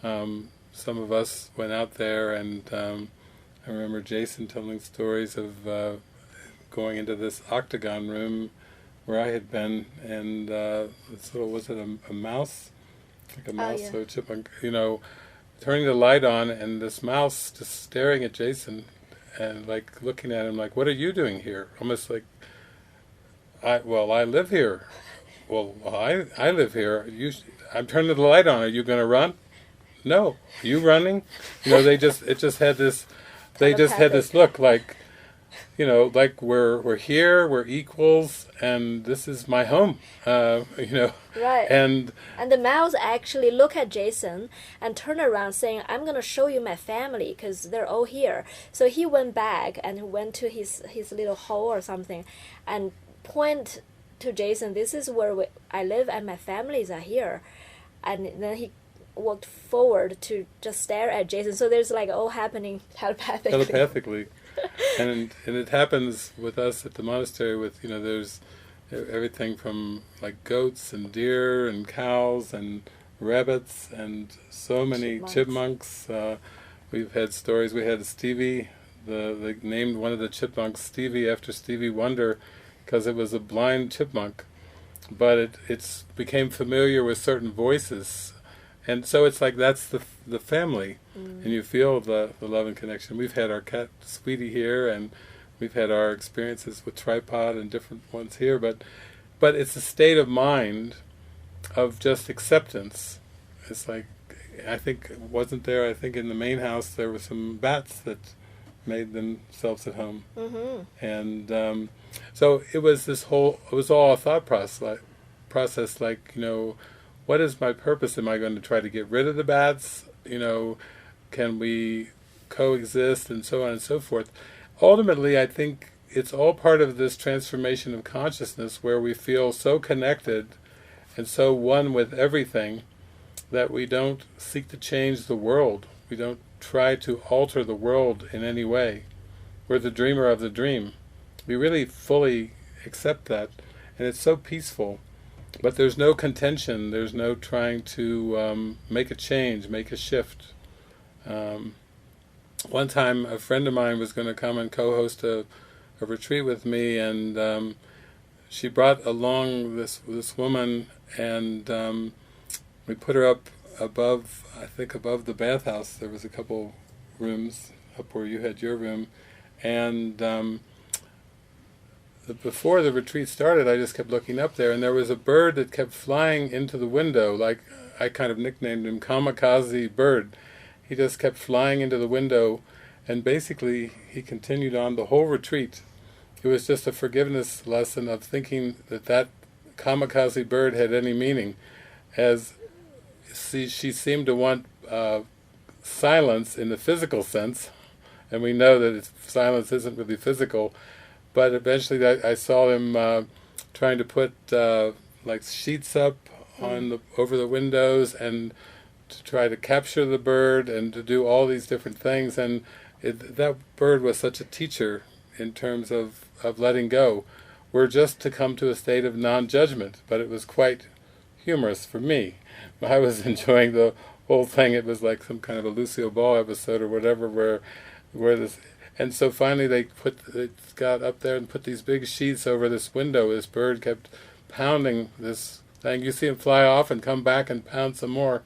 some of us went out there, and I remember Jason telling stories of going into this octagon room where I had been, and was it a mouse? Like a mouse or a chipmunk, turning the light on, and this mouse just staring at Jason and like looking at him like, what are you doing here? Almost like, I live here. Well, I live here. I'm turning the light on. Are you going to run? No. Are you running? They just had this look like, like we're here, we're equals, and this is my home, Right. And the mouse actually look at Jason and turn around saying, I'm going to show you my family because they're all here. So he went back and went to his little hole or something and point to Jason, this is where I live and my families are here. And then he walked forward to just stare at Jason. So there's like all happening telepathically. and it happens with us at the monastery with, there's everything from like goats and deer and cows and rabbits and so many chipmunks. We've had stories. We had Stevie, they named one of the chipmunks Stevie after Stevie Wonder because it was a blind chipmunk, but it became familiar with certain voices. And so it's like that's the family, and you feel the love and connection. We've had our cat Sweetie here, and we've had our experiences with Tripod and different ones here, but it's a state of mind of just acceptance. It's like, I think in the main house there were some bats that made themselves at home. Mm-hmm. And so it was all a thought process like, what is my purpose? Am I going to try to get rid of the bats? Can we coexist, and so on and so forth? Ultimately, I think it's all part of this transformation of consciousness where we feel so connected and so one with everything that we don't seek to change the world. We don't try to alter the world in any way. We're the dreamer of the dream. We really fully accept that, and it's so peaceful. But there's no contention, there's no trying to make a change, make a shift. One time a friend of mine was going to come and co-host a retreat with me, and she brought along this woman, and we put her up above the bathhouse. There was a couple rooms up where you had your room, and before the retreat started, I just kept looking up there, and there was a bird that kept flying into the window, like I kind of nicknamed him Kamikaze Bird. He just kept flying into the window, and basically he continued on the whole retreat. It was just a forgiveness lesson of thinking that Kamikaze Bird had any meaning, as she seemed to want silence in the physical sense, and we know that silence isn't really physical. But eventually I saw him trying to put like sheets up over the windows, and to try to capture the bird and to do all these different things. And that bird was such a teacher in terms of letting go, were just to come to a state of non-judgment, but it was quite humorous for me. I was enjoying the whole thing. It was like some kind of a Lucille Ball episode or whatever, where this, and so finally they got up there and put these big sheets over this window. This bird kept pounding this thing. You see him fly off and come back and pound some more,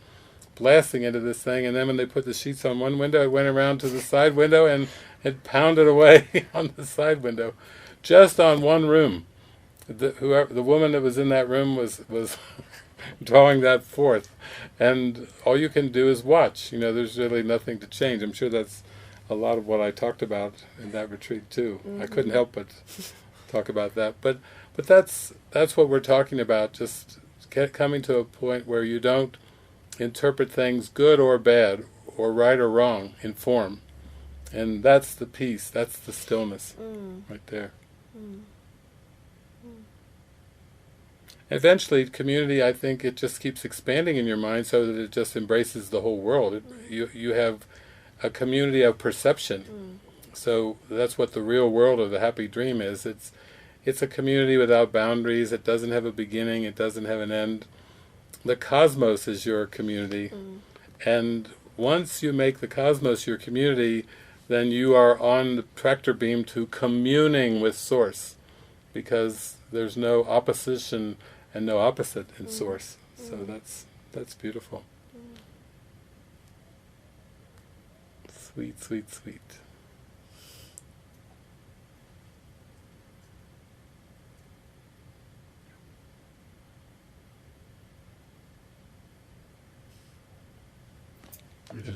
blasting into this thing. And then when they put the sheets on one window, it went around to the side window and it pounded away on the side window, just on one room. The woman that was in that room was drawing that forth, and all you can do is watch. There's really nothing to change. I'm sure that's a lot of what I talked about in that retreat too. I couldn't help but talk about that. But that's what we're talking about. Just coming to a point where you don't interpret things good or bad, or right or wrong in form, and that's the peace. That's the stillness right there. Eventually, community, I think, it just keeps expanding in your mind so that it just embraces the whole world. You have a community of perception. So that's what the real world of the happy dream is. It's a community without boundaries. It doesn't have a beginning. It doesn't have an end. The cosmos is your community. And once you make the cosmos your community, then you are on the tractor beam to communing with Source, because there's no opposition and no opposite in Source. So that's beautiful. Sweet, sweet, sweet.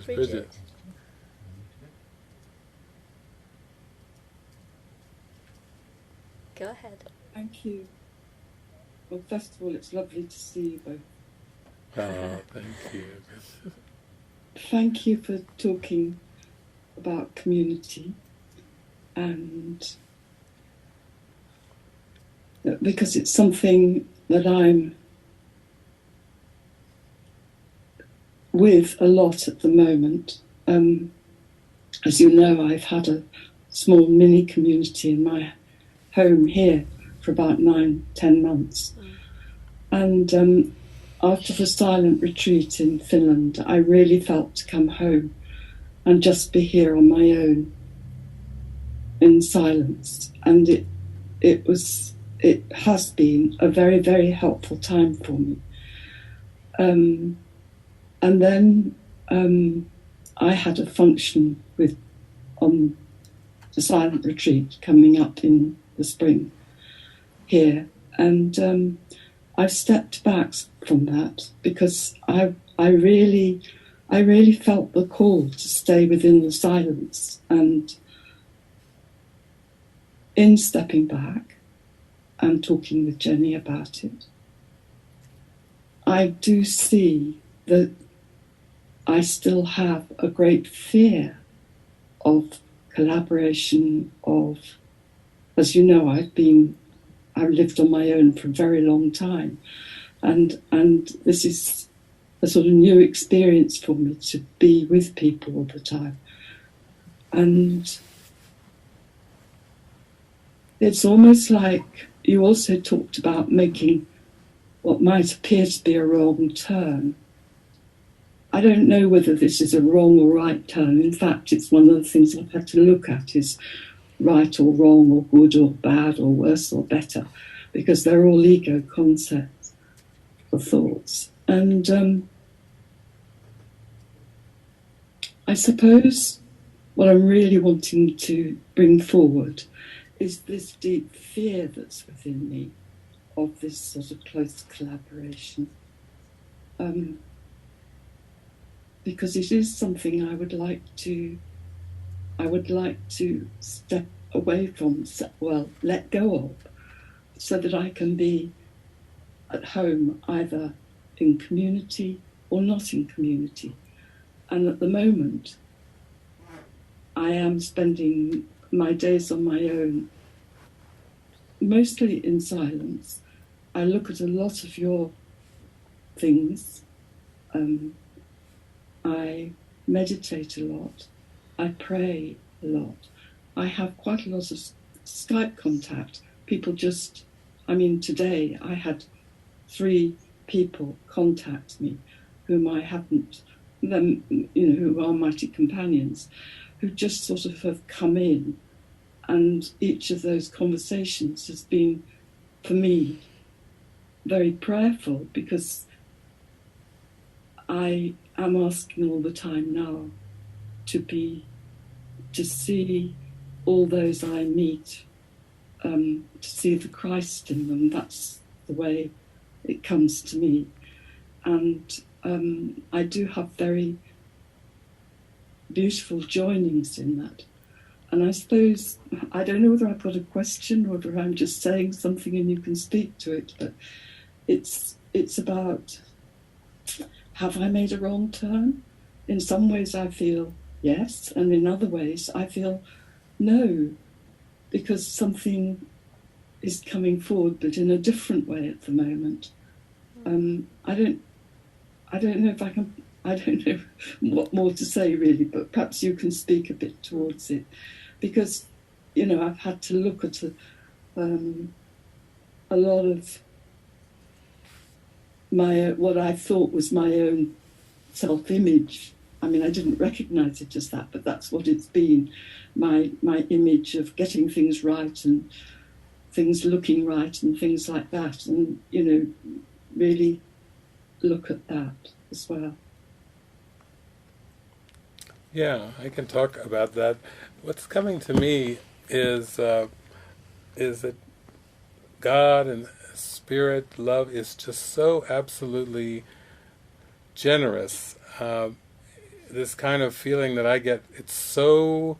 Bridget. Go ahead. Thank you. Well, first of all, it's lovely to see you both. Oh, thank you. Thank you for talking about community, and because it's something that I'm with a lot at the moment. As you know, I've had a small mini community in my home here for about 9-10 months. And after the silent retreat in Finland, I really felt to come home and just be here on my own in silence. And it has been a very, very helpful time for me. And then I had a function on the silent retreat coming up in the spring here, and I've stepped back from that because I really felt the call to stay within the silence, and in stepping back and talking with Jenny about it, I do see that I still have a great fear of collaboration, as you know, I've lived on my own for a very long time, and this is a sort of new experience for me to be with people all the time. And it's almost like you also talked about making what might appear to be a wrong turn. I don't know whether this is a wrong or right turn. In fact, it's one of the things I've had to look at is right or wrong or good or bad or worse or better, because they're all ego concepts or thoughts. And I suppose what I'm really wanting to bring forward is this deep fear that's within me of this sort of close collaboration. Because it is something I would like to step away from, let go of, so that I can be at home either in community or not in community. And at the moment, I am spending my days on my own, mostly in silence. I look at a lot of your things. I meditate a lot. I pray a lot. I have quite a lot of Skype contact people just, I mean, today I had 3 people contact me whom I hadn't, them, you know, who are mighty companions, who just sort of have come in, and each of those conversations has been, for me, very prayerful, because I am asking all the time now to see all those I meet, to see the Christ in them. That's the way it comes to me. And I do have very beautiful joinings in that. And I suppose, I don't know whether I've got a question or whether I'm just saying something and you can speak to it, but it's about, have I made a wrong turn? In some ways I feel yes, and in other ways I feel no, because something is coming forward, but in a different way at the moment. I don't know if I can, I don't know what more to say really, but perhaps you can speak a bit towards it, because, you know, I've had to look at a lot of my, what I thought was my own self-image. I mean, I didn't recognise it as that, but that's what it's been. My image of getting things right and things looking right and things like that, and, you know, really look at that as well. Yeah, I can talk about that. What's coming to me is that God and Spirit, love is just so absolutely generous. This kind of feeling that I get, it's so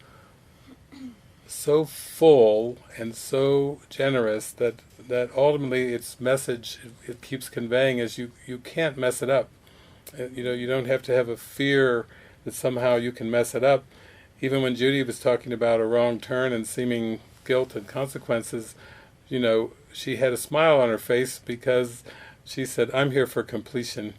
full and so generous that ultimately its message it keeps conveying is you can't mess it up. You know, you don't have to have a fear that somehow you can mess it up. Even when Judy was talking about a wrong turn and seeming guilt and consequences, you know, she had a smile on her face because she said, I'm here for completion.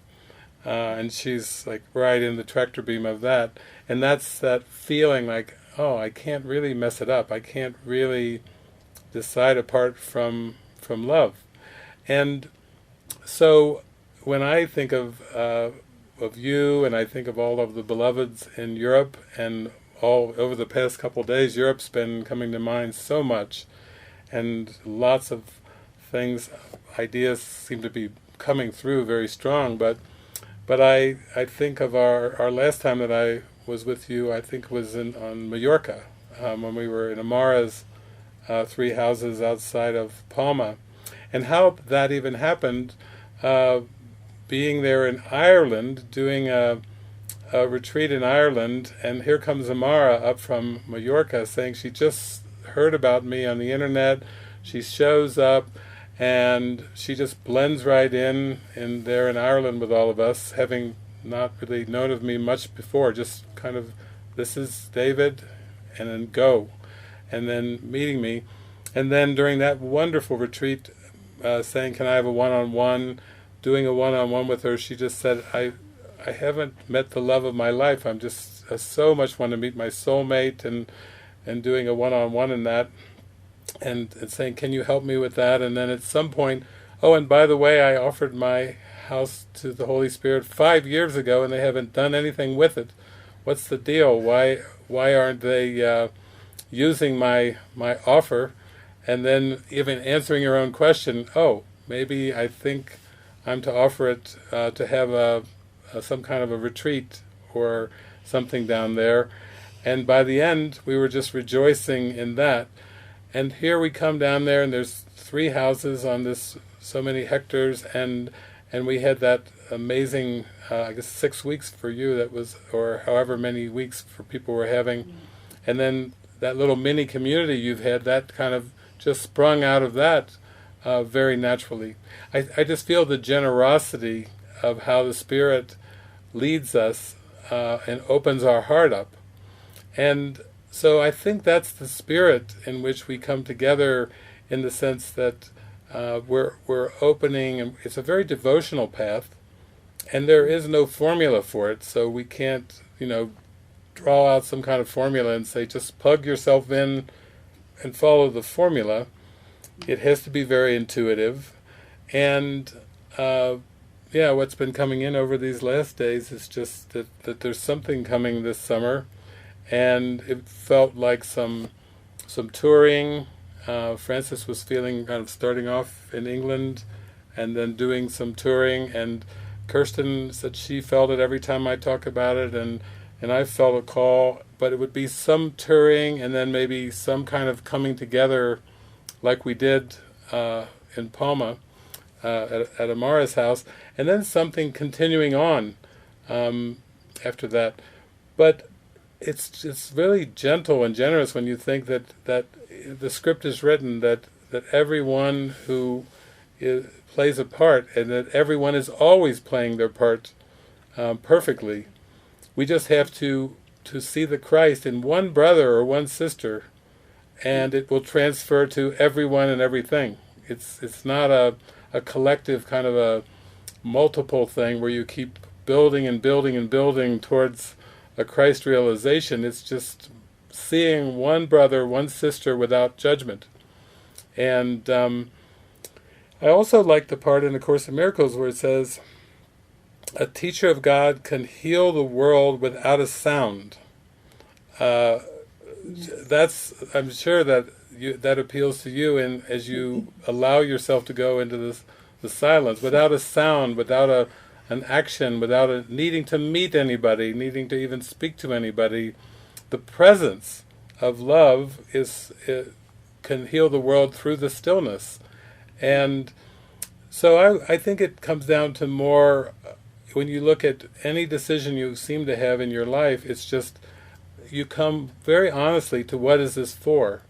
And she's like right in the tractor beam of that. And that's that feeling like, oh, I can't really mess it up. I can't really decide apart from love. And so when I think of you, and I think of all of the beloveds in Europe, and all over the past couple of days, Europe's been coming to mind so much, and lots of things, ideas seem to be coming through very strong. But I think of our last time that I was with you, I think was on Mallorca, when we were in Amara's 3 houses outside of Palma, and how that even happened. Being there in Ireland, doing a retreat in Ireland, and here comes Amara up from Mallorca saying she just heard about me on the internet. She shows up, and she just blends right in there in Ireland with all of us, having not really known of me much before, just kind of, this is David, and then go, and then meeting me. And then during that wonderful retreat, saying, can I have a one-on-one, doing a one-on-one with her, she just said, I haven't met the love of my life. I'm just so much want to meet my soulmate, and doing a one-on-one in that, and saying, can you help me with that? And then at some point, oh, and by the way, I offered my house to the Holy Spirit 5 years ago, and they haven't done anything with it. What's the deal? Why aren't they using my offer? And then even answering your own question, oh, maybe I think I'm to offer it to have some kind of a retreat or something down there. And by the end, we were just rejoicing in that. And here we come down there, and there's 3 houses on this, so many hectares, and we had that amazing, I guess 6 weeks for you, that was, or however many weeks for people were having. And then that little mini community you've had, that kind of just sprung out of that very naturally. I just feel the generosity of how the Spirit leads us and opens our heart up. And so I think that's the spirit in which we come together, in the sense that we're opening, and it's a very devotional path, and there is no formula for it, so we can't, draw out some kind of formula and say just plug yourself in and follow the formula. It has to be very intuitive. And what's been coming in over these last days is just that there's something coming this summer, and it felt like some touring. Francis was feeling kind of starting off in England and then doing some touring, and Kirsten said she felt it every time I talk about it, and I felt a call, but it would be some touring and then maybe some kind of coming together like we did in Palma at Amara's house, and then something continuing on after that. But it's really gentle and generous when you think that the script is written that everyone who plays a part, and that everyone is always playing their part perfectly. We just have to see the Christ in one brother or one sister, and it will transfer to everyone and everything. It's not a collective kind of a multiple thing where you keep building and building and building towards a Christ realization. It's just seeing one brother, one sister without judgment. And I also like the part in the Course in Miracles where it says, a teacher of God can heal the world without a sound. I'm sure that that appeals to you, and as you allow yourself to go into the silence, without a sound, without an action, without needing to meet anybody, needing to even speak to anybody, the presence of love can heal the world through the stillness. And so I think it comes down to more, when you look at any decision you seem to have in your life, it's just, you come very honestly to what is this for?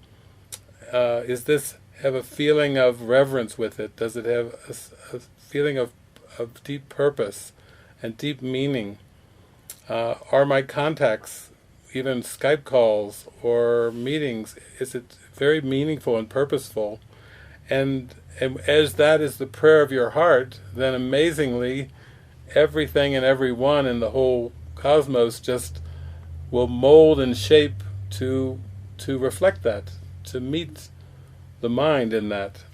Is this have a feeling of reverence with it? Does it have a feeling of deep purpose and deep meaning? Are my contacts, even Skype calls or meetings, is it very meaningful and purposeful? And as that is the prayer of your heart, then amazingly, everything and everyone in the whole cosmos just will mold and shape to reflect that, to meet the mind in that.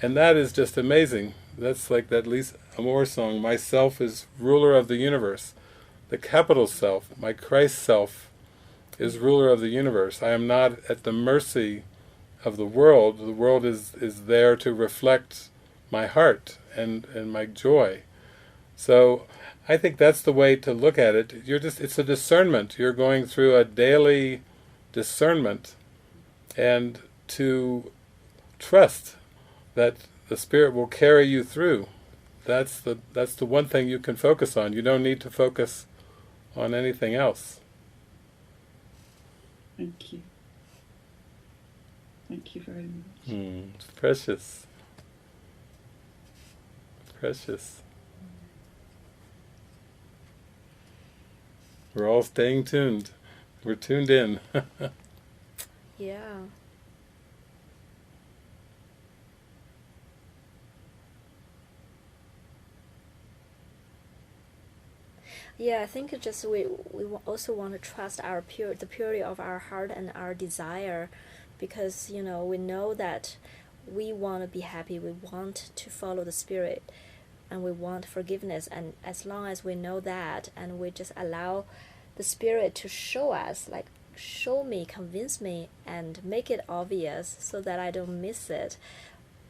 And that is just amazing. That's like that Lisa Amour song, my self is ruler of the universe. The capital self, my Christ self, is ruler of the universe. I am not at the mercy of the world. The world is there to reflect my heart and my joy. So I think that's the way to look at it. It's a discernment. You're going through a daily discernment, and to trust that the Spirit will carry you through. That's the one thing you can focus on. You don't need to focus on anything else. Thank you. Thank you very much. It's precious. Precious. We're all staying tuned. We're tuned in. Yeah. Yeah, I think it just we also want to trust the purity of our heart and our desire, because we know that we want to be happy, we want to follow the Spirit, and we want forgiveness. And as long as we know that, and we just allow the Spirit to show us, like show me, convince me, and make it obvious so that I don't miss it.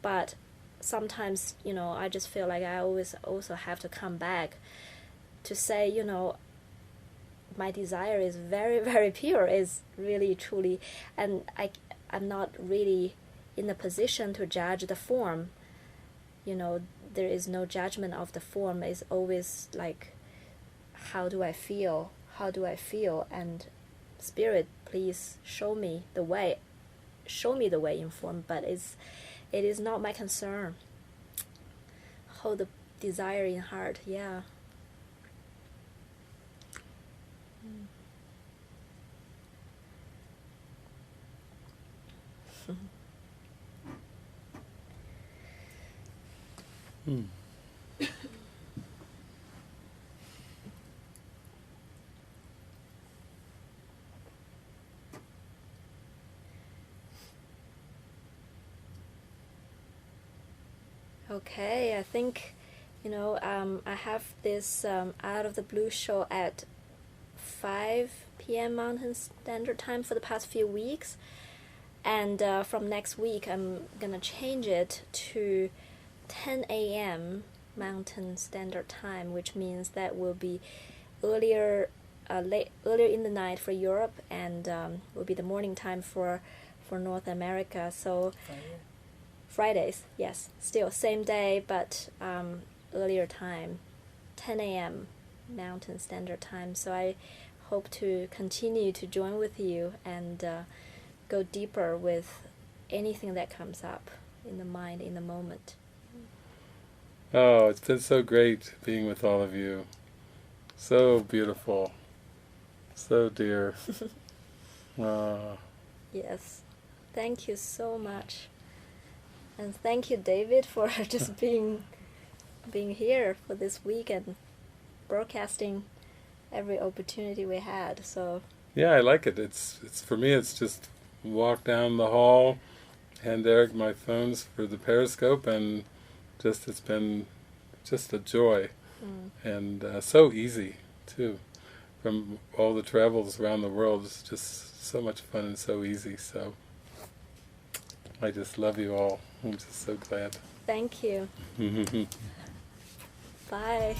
But sometimes, I just feel like I always also have to come back to say, my desire is very, very pure, is really, truly, and I'm not really in the position to judge the form. There is no judgment of the form. It's always like, how do I feel? How do I feel? And Spirit, please show me the way. Show me the way in form, but it is not my concern. Hold the desire in heart, yeah. Okay, I think, I have this out of the blue show at 5 p.m. Mountain Standard Time for the past few weeks. And from next week, I'm going to change it to 10 a.m. Mountain Standard Time, which means that will be earlier in the night for Europe, and will be the morning time for North America. So Fridays, yes, still same day, but earlier time, 10 a.m. Mountain Standard Time. So I hope to continue to join with you and go deeper with anything that comes up in the mind in the moment. Oh, it's been so great being with all of you. So beautiful. So dear. Yes. Thank you so much. And thank you, David, for just being here for this week and broadcasting every opportunity we had. So Yeah, I like it. It's for me, it's just walk down the hall, hand Eric my phones for the Periscope, and it's been just a joy. And so easy too. From all the travels around the world, it's just so much fun and so easy. So I just love you all. I'm just so glad. thank you. Bye.